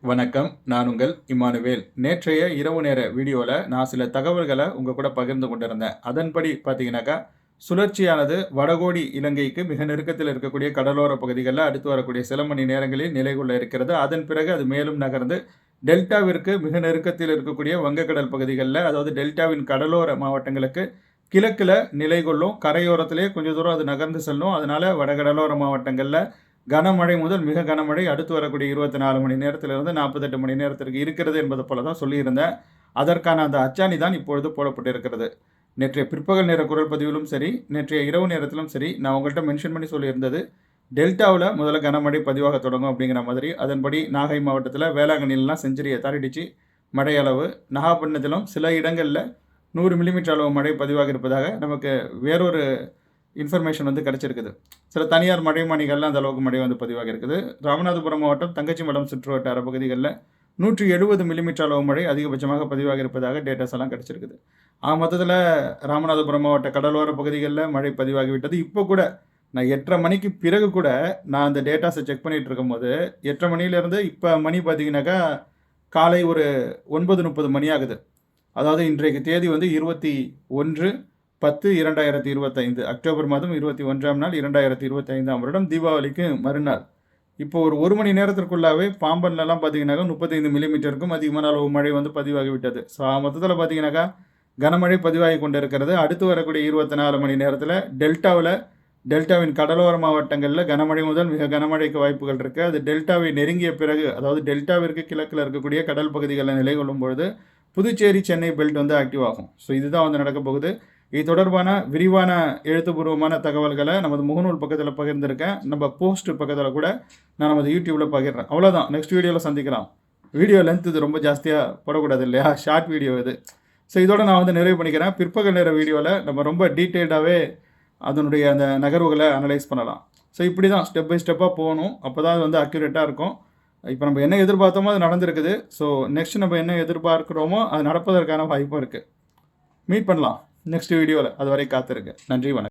வணக்கம். நான் உங்கள் இமானுவேல். நேற்றைய இரவு நேர வீடியோவில் நான் சில தகவல்களை உங்கள் கூட பகிர்ந்து கொண்டிருந்தேன். அதன்படி பார்த்தீங்கன்னாக்கா, சுழற்சியானது வடகோடி இலங்கைக்கு மிக நெருக்கத்தில் இருக்கக்கூடிய கடலோர பகுதிகளில் அடுத்து வரக்கூடிய சில மணி நேரங்களில் நிலை கொள்ள இருக்கிறது. அதன் பிறகு அது மேலும் நகர்ந்து டெல்டாவிற்கு மிக நெருக்கத்தில் இருக்கக்கூடிய வங்கக்கடல் பகுதிகளில், அதாவது டெல்டாவின் கடலோர மாவட்டங்களுக்கு கிழக்கில் நிலை கொள்ளும். கரையோரத்திலே கொஞ்சம் தூரம் அது நகர்ந்து செல்லும். அதனால வடகடலோர மாவட்டங்களில் கனமழை முதல் மிக கனமழை அடுத்து வரக்கூடிய 24 மணி நேரத்திலிருந்து 48 மணி நேரத்திற்கு இருக்கிறது என்பது போல தான் சொல்லியிருந்தேன். அதற்கான அந்த அச்சாணி தான் இப்பொழுது போடப்பட்டிருக்கிறது. நேற்றைய பிற்பகல் நேர குரல் பதிவிலும் சரி, நேற்றைய இரவு நேரத்திலும் சரி, நான் உங்கள்கிட்ட மென்ஷன் பண்ணி சொல்லியிருந்தது, டெல்டாவில் முதல்ல கனமழை பதிவாக தொடங்கும் அப்படிங்கிற மாதிரி. அதன்படி நாகை மாவட்டத்தில் வேளாங்கண்ணிலாம் செஞ்சுரியை தாண்டிடுச்சு மழை அளவு. நாகப்பட்டினத்திலும் சில இடங்களில் 100 மில்லிமீட்டர் அளவு மழை பதிவாக இருப்பதாக நமக்கு வேறொரு இன்ஃபர்மேஷன் கிடச்சிருக்குது. சில தனியார் மழைமானிகள்லாம் அந்த அளவுக்கு மழை பதிவாக இருக்குது. ராமநாதபுரம் மாவட்டம் தங்கச்சி மடம் சுற்று வட்டார பகுதிகளில் 170 மில்லிமீட்டர் அளவு மழை அதிகபட்சமாக பதிவாக இருப்பதாக டேட்டாஸ் எல்லாம் கிடச்சிருக்குது. மொத்தத்தில் ராமநாதபுரம் மாவட்ட கடலோர பகுதிகளில் மழை பதிவாகிவிட்டது. இப்போ கூட நான் 8:30 மணிக்கு பிறகு கூட நான் அந்த டேட்டாஸை செக் பண்ணிகிட்டு இருக்கும்போது 8:30 மணிலேருந்து இப்போ மணி பார்த்தீங்கன்னாக்கா காலை ஒரு 9:30 மணி ஆகுது. அதாவது இன்றைக்கு தேதி 21/10/2025 அக்டோபர் மாதம் 21ஆம் நாள் 2025ஆம் வருடம் தீபாவளிக்கு மறுநாள். இப்போ ஒரு மணி நேரத்திற்குள்ளாவே பாம்பன்லலாம் பார்த்தீங்கன்னாக்கா 35 மில்லிமீட்டருக்கும் அதிகமான அளவு மழை பதிவாகிவிட்டது. ஸோ மொத்தத்தில் பார்த்தீங்கன்னாக்கா கனமழை பதிவாகி கொண்டு இருக்கிறது. அடுத்து வரக்கூடிய 24 மணி நேரத்தில் டெல்டாவின் கடலோர மாவட்டங்களில் கனமழை முதல் மிக கனமழைக்கு வாய்ப்புகள் இருக்குது. அது டெல்டாவை நெருங்கிய பிறகு, அதாவது டெல்டாவிற்கு கிழக்கில் இருக்கக்கூடிய கடல் பகுதிகளில் நிலை கொள்ளும் பொழுது புதுச்சேரி சென்னை பெல்ட் ஆக்டிவ் ஆகும். ஸோ இதுதான் நடக்க போகுது. இது தொடர்பான விரிவான எழுத்துப்பூர்வமான தகவல்களை நமது முகநூல் பக்கத்தில் பகிர்ந்திருக்கேன். நம்ம போஸ்ட் பக்கத்தில் கூட நான் நமது யூடியூப்பில் பகிர்றேன். அவ்வளோதான். நெக்ஸ்ட் வீடியோவில் சந்திக்கலாம். வீடியோ லென்த் இது ரொம்ப ஜாஸ்தியாக போடக்கூடாது இல்லையா? ஷார்ட் வீடியோ இது. ஸோ இதோட நான் நிறைவு பண்ணிக்கிறேன். பிற்பகல் நேர வீடியோவில் நம்ம ரொம்ப டீட்டெயில்டாகவே அதனுடைய அந்த நகர்வுகளை அனலைஸ் பண்ணலாம். ஸோ இப்படி தான் ஸ்டெப் பை ஸ்டெப்பாக போகணும். அப்போ தான் அது அக்யூரேட்டாக இருக்கும். இப்போ நம்ம என்ன எதிர்பார்த்தோமோ அது நடந்திருக்குது. ஸோ நெக்ஸ்ட் நம்ம என்ன எதிர்பார்க்குறோமோ அது நடப்பதற்கான வாய்ப்பும் இருக்குது. மீட் பண்ணலாம் நெக்ஸ்ட் வீடியோவில். அதுவரை காத்திருங்க. நன்றி, வணக்கம்.